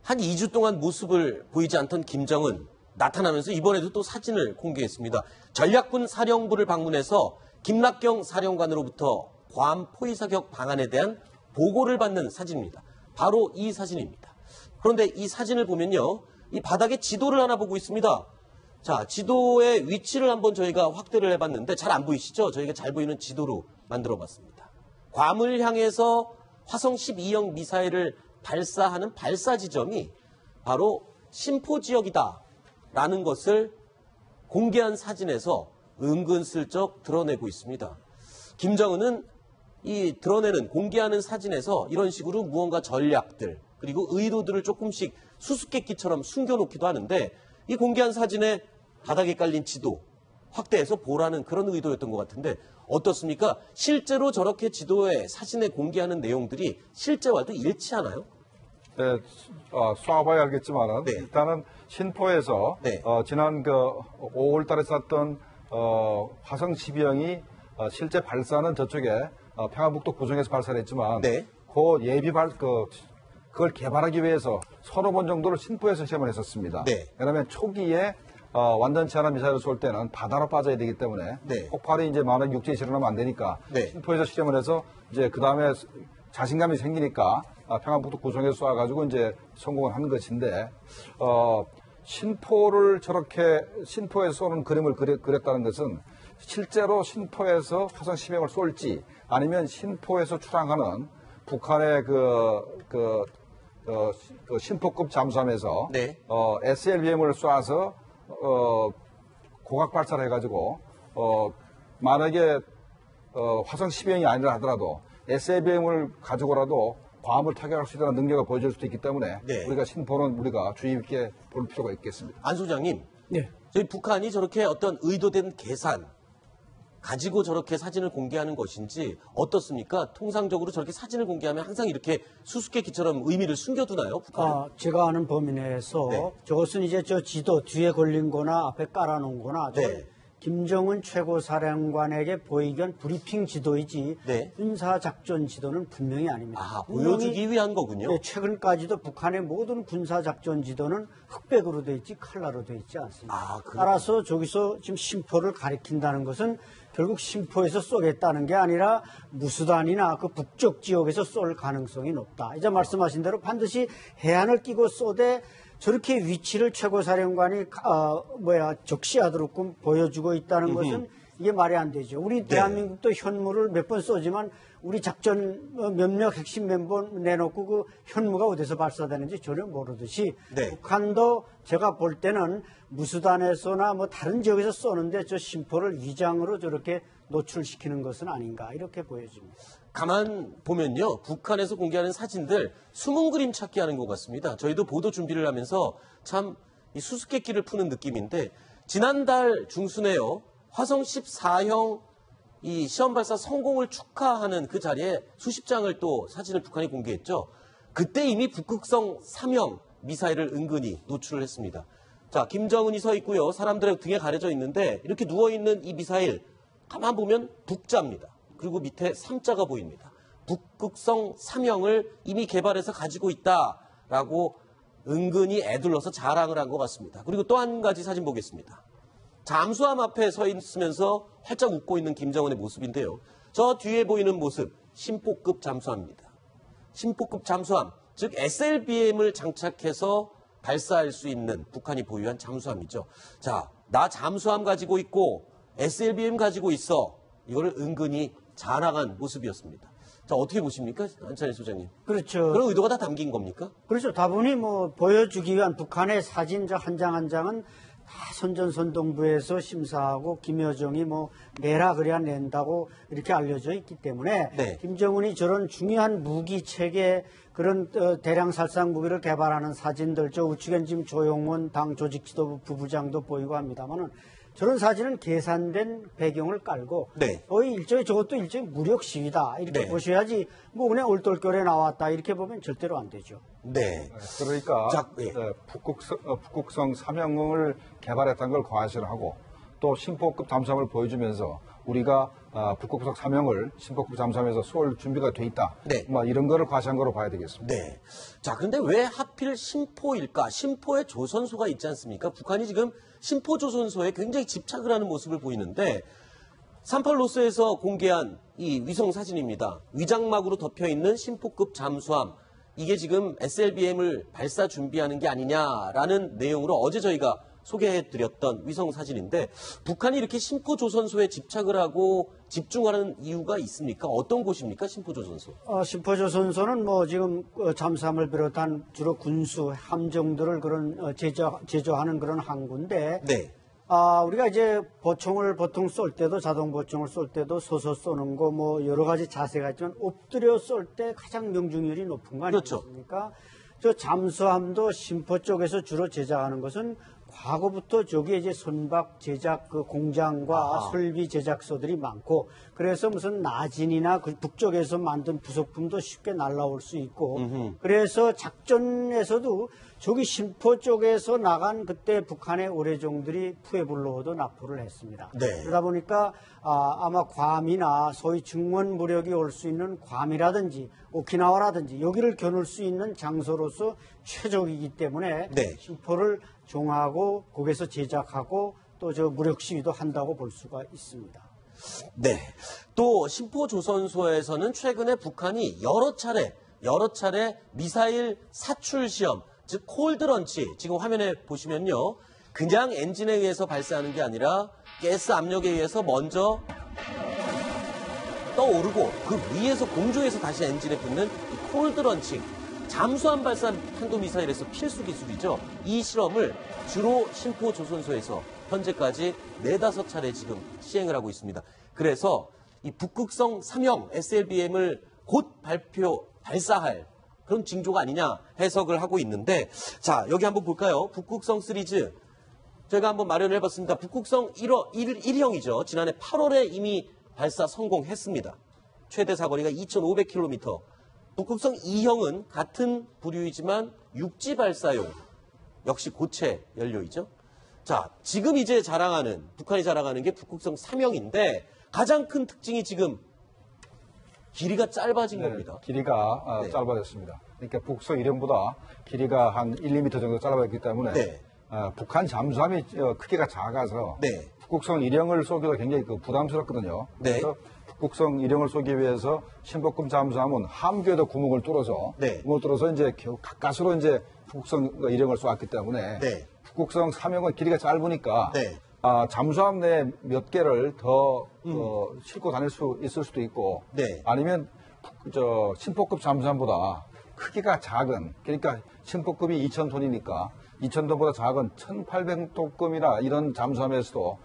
한 2주 동안 모습을 보이지 않던 김정은 나타나면서 이번에도 또 사진을 공개했습니다. 전략군 사령부를 방문해서 김락경 사령관으로부터 괌 포위 사격 방안에 대한 보고를 받는 사진입니다. 바로 이 사진입니다. 그런데 이 사진을 보면요. 이 바닥에 지도를 하나 보고 있습니다. 자, 지도의 위치를 한번 저희가 확대를 해봤는데 잘 안 보이시죠? 저희가 잘 보이는 지도로 만들어봤습니다. 괌을 향해서 화성 12형 미사일을 발사하는 발사 지점이 바로 신포 지역이다라는 것을 공개한 사진에서 은근슬쩍 드러내고 있습니다. 김정은은 이 드러내는 공개하는 사진에서 이런 식으로 무언가 전략들 그리고 의도들을 조금씩 수수께끼처럼 숨겨놓기도 하는데 이 공개한 사진에 바닥에 깔린 지도 확대해서 보라는 그런 의도였던 것 같은데 어떻습니까? 실제로 저렇게 지도에 사진에 공개하는 내용들이 실제와도 일치하나요? 네, 쏴봐야 알겠지만은 네. 일단은 신포에서 네. 지난 5월 달에 쐈던 화성 12형이 실제 발사는 저쪽에 평안북도 구정에서 발사를 했지만 네. 그걸 개발하기 위해서 서너 번 정도를 신포에서 시험을 했었습니다. 네. 왜냐하면 초기에 완전치 않은 미사일을 쏠 때는 바다로 빠져야 되기 때문에 네. 폭발이 이제 만약 육지에 실현하면 안 되니까 네. 신포에서 시험을 해서 이제 그 다음에 자신감이 생기니까 평안북도 구정에서 쏴가지고 이제 성공을 한 것인데 신포를 저렇게 신포에서 쏘는 그림을 그렸다는 것은 실제로 신포에서 화성 12형을 쏠지 아니면 신포에서 출항하는 북한의 그 신포급 잠수함에서 네. SLBM을 쏴서 고각 발사를 해가지고 만약에 화성 12형이 아니라 하더라도 SLBM을 가지고라도 괌을 타격할 수 있다는 능력을 보여줄 수도 있기 때문에 네. 우리가 신포는 우리가 주의 깊게 볼 필요가 있겠습니다. 안 소장님, 네. 저희 북한이 저렇게 어떤 의도된 계산 가지고 저렇게 사진을 공개하는 것인지 어떻습니까? 통상적으로 저렇게 사진을 공개하면 항상 이렇게 수수께끼처럼 의미를 숨겨두나요? 북한은? 제가 아는 범위 내에서 네. 저것은 이제 저 지도 뒤에 걸린 거나 앞에 깔아놓은 거나 네. 김정은 최고사령관에게 보이견 브리핑 지도이지 네. 군사작전 지도는 분명히 아닙니다. 아, 보여주기 위한 거군요. 네, 최근까지도 북한의 모든 군사작전 지도는 흑백으로 돼 있지 칼라로 돼 있지 않습니다. 아, 따라서 저기서 지금 신포를 가리킨다는 것은 결국 신포에서 쏘겠다는 게 아니라 무수단이나 그 북쪽 지역에서 쏠 가능성이 높다. 이제 말씀하신 대로 반드시 해안을 끼고 쏘되 저렇게 위치를 최고사령관이 적시하도록 보여주고 있다는 것은 이게 말이 안 되죠. 우리 대한민국도 현무를 몇 번 쏘지만 우리 작전 몇몇 핵심 멤버 내놓고 그 현무가 어디서 발사되는지 전혀 모르듯이 네. 북한도 제가 볼 때는 무수단에서나 뭐 다른 지역에서 쏘는데 저 심포를 위장으로 저렇게 노출시키는 것은 아닌가 이렇게 보여집니다. 가만 보면요. 북한에서 공개하는 사진들 숨은 그림 찾기 하는 것 같습니다. 저희도 보도 준비를 하면서 참 이 수수께끼를 푸는 느낌인데 지난달 중순에요. 화성 14형 이 시험 발사 성공을 축하하는 그 자리에 수십 장을 또 사진을 북한이 공개했죠. 그때 이미 북극성 3형 미사일을 은근히 노출을 했습니다. 자, 김정은이 서 있고요. 사람들의 등에 가려져 있는데 이렇게 누워있는 이 미사일 가만 보면 북자입니다. 그리고 밑에 3자가 보입니다. 북극성 3형을 이미 개발해서 가지고 있다라고 은근히 애둘러서 자랑을 한 것 같습니다. 그리고 또 한 가지 사진 보겠습니다. 잠수함 앞에 서 있으면서 활짝 웃고 있는 김정은의 모습인데요. 저 뒤에 보이는 모습, 신포급 잠수함입니다. 신포급 잠수함, 즉 SLBM을 장착해서 발사할 수 있는 북한이 보유한 잠수함이죠. 자, 나 잠수함 가지고 있고 SLBM 가지고 있어. 이거를 은근히 자랑한 모습이었습니다. 자, 어떻게 보십니까? 안찬일 소장님. 그렇죠. 그런 의도가 다 담긴 겁니까? 그렇죠. 다분히 뭐 보여주기 위한 북한의 사진 한 장 한 장은 다 선전선동부에서 심사하고 김여정이 뭐 내라 그래야 낸다고 이렇게 알려져 있기 때문에 네. 김정은이 저런 중요한 무기 체계 그런 대량 살상 무기를 개발하는 사진들 저 우측엔 지금 조용원 당 조직지도부 부부장도 보이고 합니다만은 저런 사진은 계산된 배경을 깔고 네. 거의 저것도 일종의 무력 시위다 이렇게 네. 보셔야지 뭐 그냥 얼떨결에 나왔다 이렇게 보면 절대로 안 되죠. 네. 그러니까 자, 예. 북극성 3형을 개발했다는 걸 과시를 하고 또 신포급 잠수함을 보여주면서 우리가 북극성 3형을 신포급 잠수함에서 쏠 준비가 돼 있다. 네. 뭐 이런 거를 과시한 거로 봐야 되겠습니다. 네. 자, 근데 왜 하필 신포일까? 신포에 조선소가 있지 않습니까? 북한이 지금 신포 조선소에 굉장히 집착을 하는 모습을 보이는데 38로스에서 공개한 이 위성 사진입니다. 위장막으로 덮여 있는 신포급 잠수함. 이게 지금 SLBM을 발사 준비하는 게 아니냐라는 내용으로 어제 저희가 소개해드렸던 위성 사진인데 북한이 이렇게 신포조선소에 집착을 하고 집중하는 이유가 있습니까? 어떤 곳입니까? 신포조선소. 신포조선소는 뭐 지금 잠수함을 비롯한 주로 군수 함정들을 그런 제조하는 그런 항구인데 네. 우리가 이제 보총을 보통 쏠 때도 자동 보총을 쏠 때도 서서 쏘는 거 뭐 여러 가지 자세가 있지만 엎드려 쏠 때 가장 명중률이 높은 거 아니겠습니까? 저 잠수함도 신포 쪽에서 주로 제작하는 것은 과거부터 저기에 이제 선박 제작 그 공장과 설비 제작소들이 많고 그래서 무슨 나진이나 그 북쪽에서 만든 부속품도 쉽게 날라올 수 있고 그래서 작전에서도 저기 신포 쪽에서 나간 그때 북한의 오래종들이 푸에블로호도 납포를 했습니다. 네. 그러다 보니까 아마 괌이나 소위 증원 무력이 올 수 있는 괌이라든지 오키나와라든지 여기를 겨눌 수 있는 장소로서 최적이기 때문에 네. 신포를 종하고 거기서 제작하고 또 저 무력 시위도 한다고 볼 수가 있습니다. 네. 또 신포조선소에서는 최근에 북한이 여러 차례 미사일 사출 시험, 즉 콜드런치, 지금 화면에 보시면요. 그냥 엔진에 의해서 발사하는 게 아니라 가스 압력에 의해서 먼저 떠오르고 그 위에서 공중에서 다시 엔진에 붙는 이 콜드런칭, 잠수함 발사 탄도미사일에서 필수 기술이죠. 이 실험을 주로 신포조선소에서 현재까지 4-5차례 지금 시행을 하고 있습니다. 그래서 이 북극성 3형 SLBM을 곧 발사할 그런 징조가 아니냐 해석을 하고 있는데 자, 여기 한번 볼까요? 북극성 시리즈 저희가 한번 마련을 해봤습니다. 북극성 1형이죠. 지난해 8월에 이미 발사 성공했습니다. 최대 사거리가 2,500km. 북극성 2형은 같은 부류이지만 육지 발사용, 역시 고체 연료이죠. 자, 지금 이제 북한이 자랑하는 게 북극성 3형인데 가장 큰 특징이 지금 길이가 짧아진 겁니다. 길이가 짧아졌습니다. 그러니까 북극성 1형보다 길이가 한 1, 2m 정도 짧아졌기 때문에 네. 북한 잠수함이 크기가 작아서 네. 북극성 1형을 쏘기가 굉장히 부담스럽거든요. 네. 그래서 북극성 1형을 쏘기 위해서 신포급 잠수함은 함교에도 구멍을 뚫어서 네. 이제 가까스로 이제 북극성 1형을 쏘았기 때문에 네. 북극성 3형은 길이가 짧으니까 네. 잠수함 내 몇 개를 더 싣고 다닐 수 있을 수도 있고 네. 아니면 신포급 잠수함보다 크기가 작은 그러니까 신포급이 2,000톤이니까 2,000톤보다 작은 1,800톤급이나 이런 잠수함에서도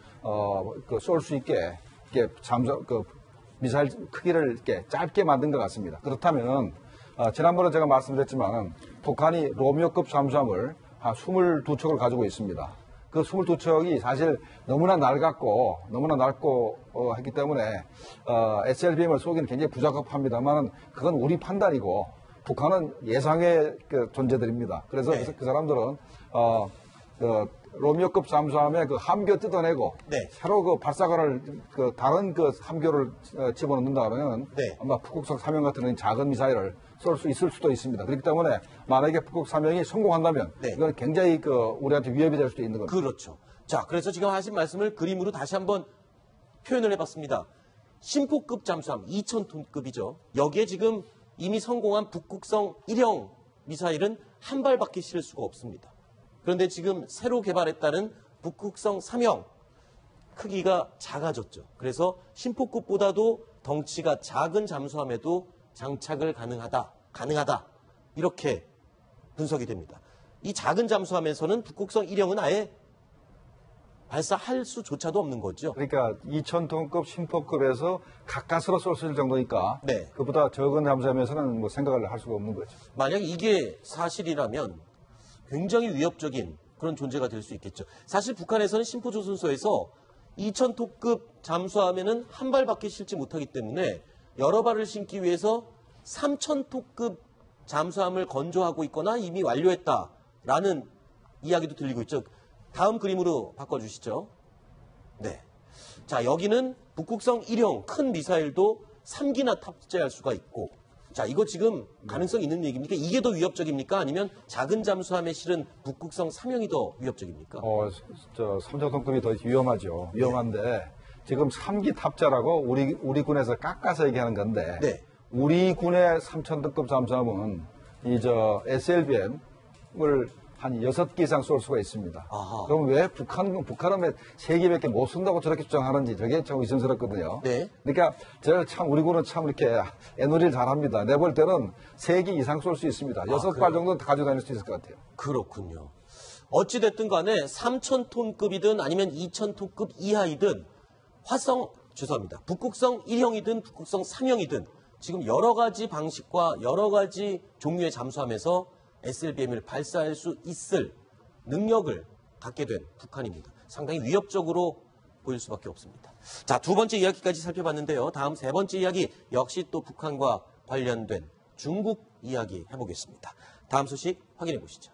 쏠 수 있게 이렇게 미사일 크기를 이렇게 짧게 만든 것 같습니다. 그렇다면 지난번에 제가 말씀드렸지만 북한이 로미오급 잠수함을 한 22척을 가지고 있습니다. 그 22척이 사실 너무나 낡고 했기 때문에 SLBM을 쏘기는 굉장히 부적합합니다만 그건 우리 판단이고 북한은 예상의 존재들입니다. 그래서 네. 그 사람들은 로미오급 잠수함에 그 함교 뜯어내고 네. 새로 발사관을 다른 함교를 집어넣는다면 네. 아마 북극성 3형 같은 작은 미사일을 쏠 수 있을 수도 있습니다. 그렇기 때문에 만약에 북극 3형이 성공한다면 네. 이건 굉장히 우리한테 위협이 될 수도 있는 겁니다. 그렇죠. 자, 그래서 지금 하신 말씀을 그림으로 다시 한번 표현을 해봤습니다. 신포급 잠수함 2,000톤급이죠. 여기에 지금 이미 성공한 북극성 1형 미사일은 한 발밖에 실을 수가 없습니다. 그런데 지금 새로 개발했다는 북극성 3형 크기가 작아졌죠. 그래서 신포급보다도 덩치가 작은 잠수함에도 장착을 가능하다. 이렇게 분석이 됩니다. 이 작은 잠수함에서는 북극성 1형은 아예 발사할 수조차도 없는 거죠. 그러니까 2,000톤급 신포급에서 가까스로 쏠 수 있을 정도니까 네. 그보다 적은 잠수함에서는 뭐 생각을 할 수가 없는 거죠. 만약 이게 사실이라면 굉장히 위협적인 그런 존재가 될 수 있겠죠. 사실 북한에서는 신포조선소에서 2,000톤급 잠수함에는 한 발밖에 실지 못하기 때문에 여러 발을 신기 위해서 3,000톤급 잠수함을 건조하고 있거나 이미 완료했다라는 이야기도 들리고 있죠. 다음 그림으로 바꿔주시죠. 네. 자, 여기는 북극성 1형 큰 미사일도 3기나 탑재할 수가 있고, 자, 이거 지금 가능성 있는 얘기입니까? 이게 더 위협적입니까? 아니면 작은 잠수함에 실은 북극성 3형이 더 위협적입니까? 3톤급이 더 위험하죠. 위험한데 지금 3기 탑재라고 우리 군에서 깎아서 얘기하는 건데 네. 우리 군의 3,000톤급 잠수함은 SLBM을 한 6기 이상 쏠 수가 있습니다. 아하. 그럼 왜 북한은 왜 3기밖에 못 쏜다고 저렇게 주장하는지 저게 참 의심스럽거든요. 네. 그러니까 제가 참 우리 군은 참 이렇게 애놀이를 잘합니다. 내볼 때는 3기 이상 쏠 수 있습니다. 6발 정도는 가지고 다닐 수 있을 것 같아요. 그렇군요. 어찌됐든 간에 3,000톤급이든 아니면 2,000톤급 이하이든 북극성 1형이든 북극성 3형이든 지금 여러 가지 방식과 여러 가지 종류의 잠수함에서 SLBM을 발사할 수 있을 능력을 갖게 된 북한입니다. 상당히 위협적으로 보일 수밖에 없습니다. 자, 두 번째 이야기까지 살펴봤는데요. 다음 세 번째 이야기 역시 또 북한과 관련된 중국 이야기 해보겠습니다. 다음 소식 확인해 보시죠.